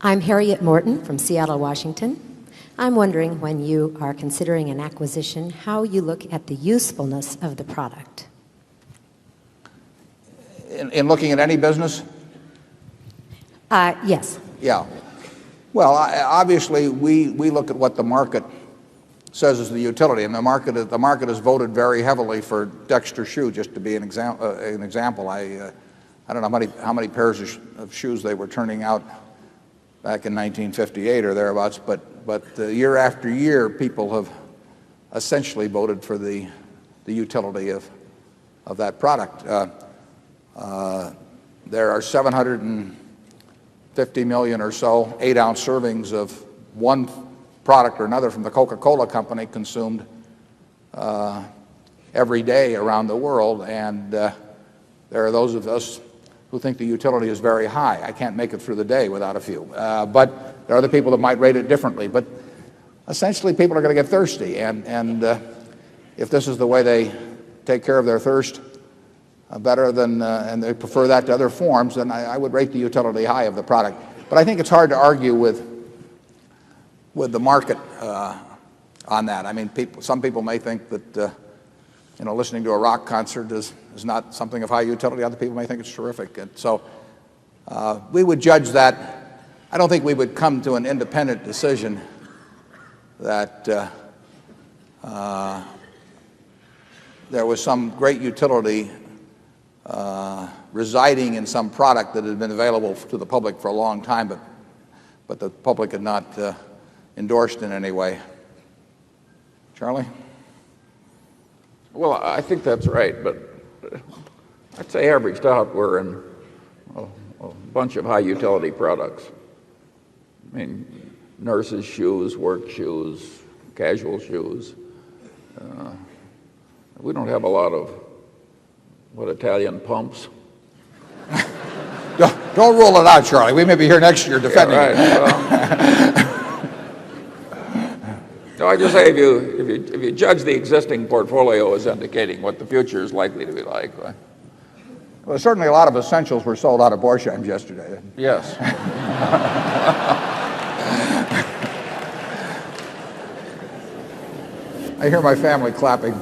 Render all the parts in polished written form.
I'm Harriet Morton from Seattle, Washington. I'm wondering, when you are considering an acquisition, how you look at the usefulness of the product. In looking at any business? Yes. Yeah. Well, obviously, we look at what the market says is the utility, and the market has voted very heavily for Dexter shoe, just to be an example. I don't know how many pairs of shoes they were turning out back in 1958 or thereabouts, but year after year, people have essentially voted for the utility of that product. There are 750 million or so 8-ounce servings of one product or another from the Coca-Cola company consumed every day around the world, and there are those of us who think the utility is very high. I can't make it through the day without a few, but there are other people that might rate it differently. But essentially, people are going to get thirsty, and if this is the way they take care of their thirst better than and they prefer that to other forms, then I would rate the utility high of the product. But I think it's hard to argue with the market on that. I mean, some people may think that listening to a rock concert is not something of high utility. Other people may think it's terrific. And so we would judge that. I don't think we would come to an independent decision that there was some great utility residing in some product that had been available to the public for a long time, but the public had not endorsed in any way. Charlie? Well, I think that's right, but I'd say averaged out, we're in a bunch of high utility products. I mean, nurses' shoes, work shoes, casual shoes. We don't have a lot of Italian pumps. Don't rule it out, Charlie. We may be here next year defending it. No, I just say if you judge the existing portfolio as indicating what the future is likely to be like. Well, certainly a lot of essentials were sold out of Borsheims yesterday. Yes. I hear my family clapping.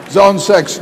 Zone 6.